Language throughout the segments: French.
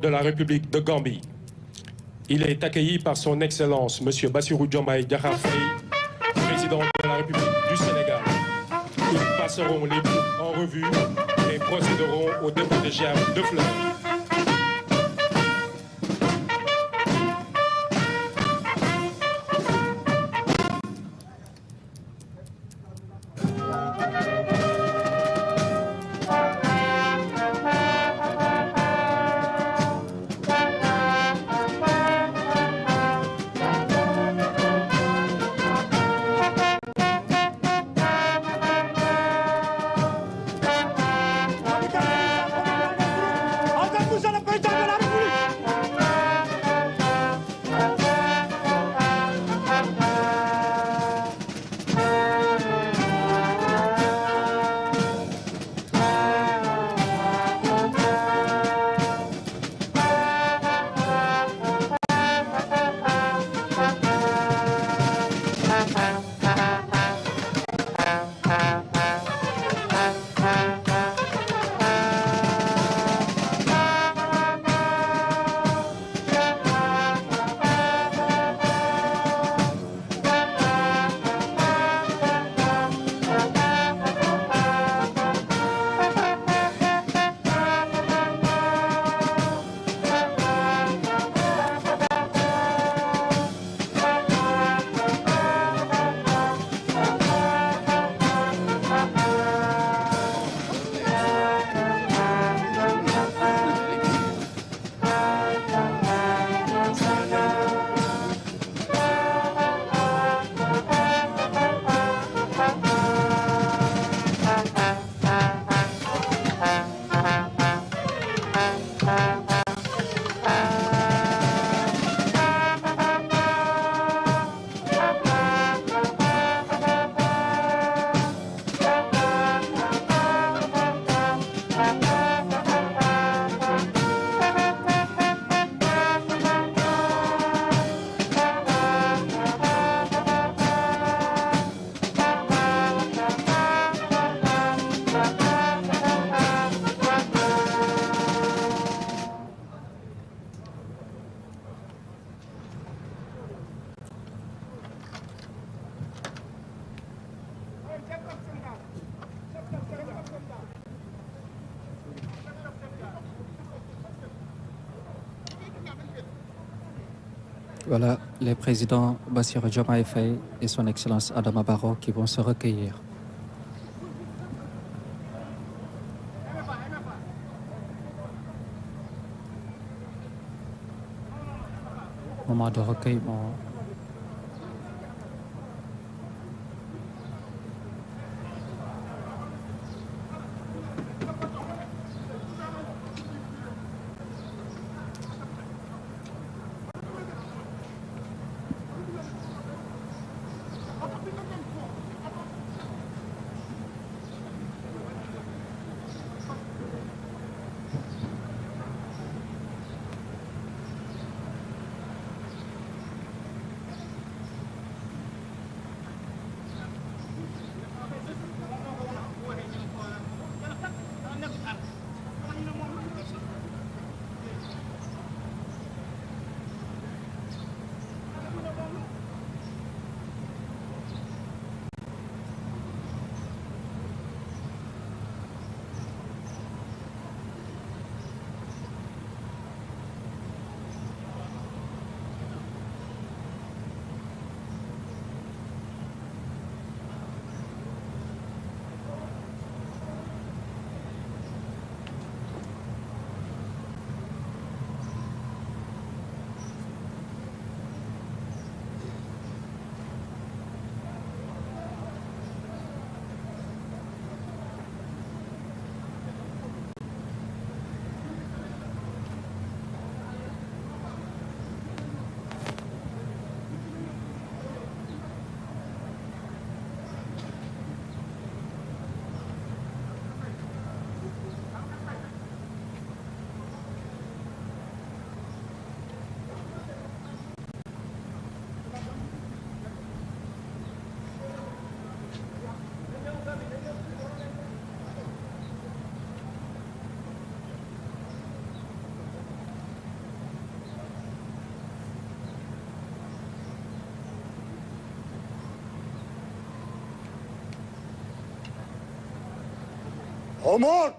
de la République de Gambie. Il est accueilli par son Excellence, M. Bassirou Diomaye Diakhar Faye, président de la République du Sénégal. Ils passeront les troupes en revue et procéderont au dépôt des germes de fleurs. Voilà les présidents Bassirou Diomaye Faye et son Excellence Adama Barrow qui vont se recueillir. Moment de recueillement. Omar!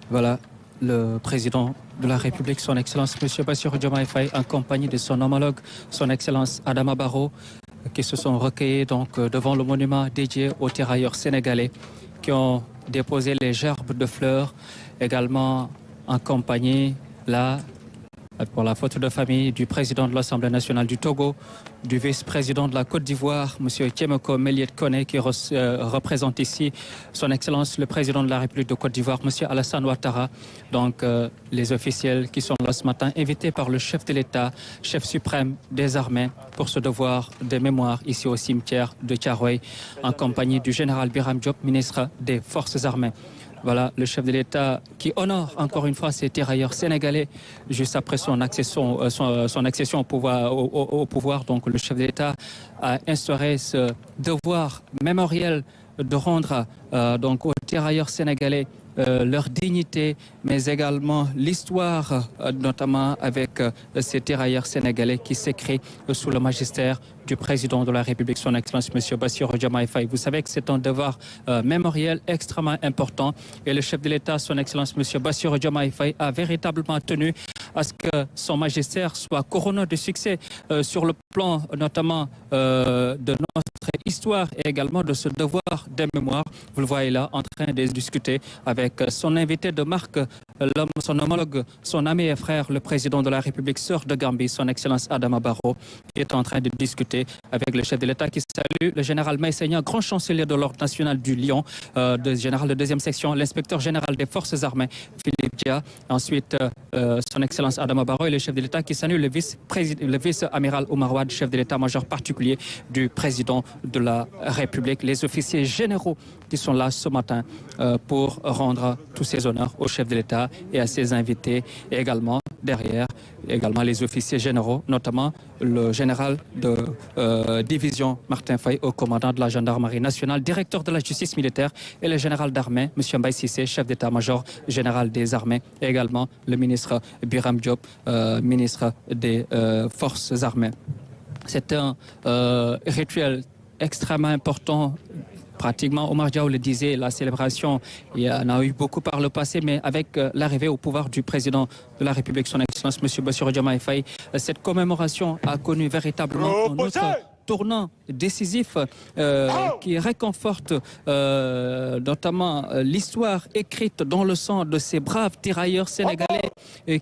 Voilà, le président de la République, son Excellence M. Bassirou Diomaye Faye, en compagnie de son homologue, son Excellence Adama Barrow, qui se sont recueillis donc devant le monument dédié aux tirailleurs sénégalais, qui ont déposé les gerbes de fleurs, également en compagnie, là, pour la photo de famille du président de l'Assemblée nationale du Togo, du vice-président de la Côte d'Ivoire, M. Tiemoko Méliès Koné, qui représente ici son Excellence le président de la République de Côte d'Ivoire, M. Alassane Ouattara. Donc les officiels qui sont là ce matin, invités par le chef de l'État, chef suprême des armées, pour ce devoir de mémoire ici au cimetière de Thiaroye, en compagnie du général Birame Diop, ministre des Forces armées. Voilà le chef de l'État qui honore encore une fois ces tirailleurs sénégalais juste après son accession au pouvoir. Donc le chef de l'État a instauré ce devoir mémoriel de rendre donc aux tirailleurs sénégalais leur dignité, mais également l'histoire, notamment avec ces tirailleurs sénégalais qui s'écrivent sous le magistère du président de la République, son Excellence M. Bassirou Diomaye Faye. Vous savez que c'est un devoir mémoriel extrêmement important et le chef de l'État, son Excellence M. Bassirou Diomaye Faye, a véritablement tenu à ce que son magistère soit couronné de succès sur le plan notamment de notre histoire et également de ce devoir de mémoire. Vous le voyez là en train de discuter avec son invité de marque, son homologue, son ami et frère, le président de la République sœur de Gambie, son Excellence Adama Barrow, qui est en train de discuter avec le chef de l'État qui salue le général Maïsegna, grand chancelier de l'Ordre national du Lion, général de deuxième section, l'inspecteur général des forces armées, Philippe Dia. Ensuite, son Excellence Adama Barrow et le chef de l'État qui salue le vice-amiral Oumar Wade, chef de l'état-major particulier du président de la République. Les officiers généraux qui sont là ce matin pour rendre tous ces honneurs au chef de l'État et à ses invités, et également derrière, également les officiers généraux, notamment le général de division Martin Faye, au commandant de la gendarmerie nationale, directeur de la justice militaire, et le général d'armée, M. Mbaye Cissé, chef d'état-major général des armées, et également le ministre Birame Diop, ministre des forces armées. C'est un rituel extrêmement important. Pratiquement, Omar Diaw le disait, la célébration, il y en a eu beaucoup par le passé, mais avec l'arrivée au pouvoir du président de la République, son Excellence M. Bassirou Diomaye Faye, cette commémoration a connu véritablement un autre tournant décisif qui réconforte notamment l'histoire écrite dans le sang de ces braves tirailleurs sénégalais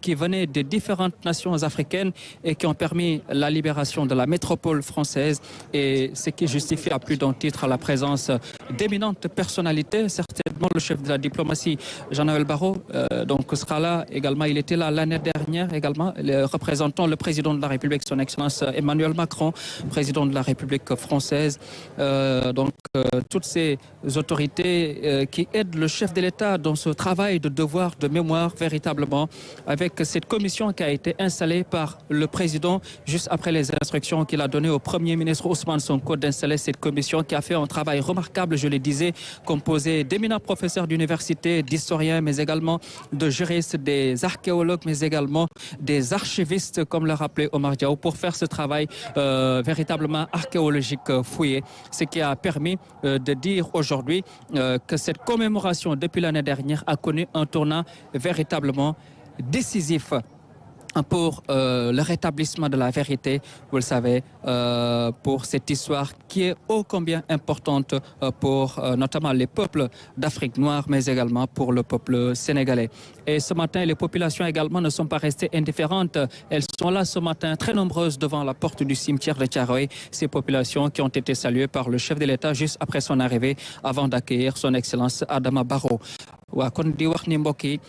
qui venaient des différentes nations africaines et qui ont permis la libération de la métropole française, et ce qui justifie à plus d'un titre la présence d'éminentes personnalités, certainement le chef de la diplomatie Jean-Noël Barrot donc sera là également. Il était là l'année dernière également, représentant le président de la République, son Excellence Emmanuel Macron, président de la République française. Toutes ces autorités qui aident le chef de l'État dans ce travail de devoir de mémoire véritablement, avec cette commission qui a été installée par le président juste après les instructions qu'il a données au Premier ministre Ousmane Sonko d'installer cette commission qui a fait un travail remarquable, je le disais, composé d'éminents professeurs d'université, d'historiens, mais également de juristes, des archéologues, mais également des archivistes, comme le rappelait Omar Diaw, pour faire ce travail véritablement archéologique fouillé, ce qui a permis de dire aujourd'hui que cette commémoration depuis l'année dernière a connu un tournant véritablement décisif. pour le rétablissement de la vérité, vous le savez, pour cette histoire qui est ô combien importante pour notamment les peuples d'Afrique noire, mais également pour le peuple sénégalais. Et ce matin, les populations également ne sont pas restées indifférentes. Elles sont là ce matin, très nombreuses devant la porte du cimetière de Thiaroye. Ces populations qui ont été saluées par le chef de l'État juste après son arrivée, avant d'accueillir son Excellence Adama Barrow. Waa kon di wax ni mbokk yi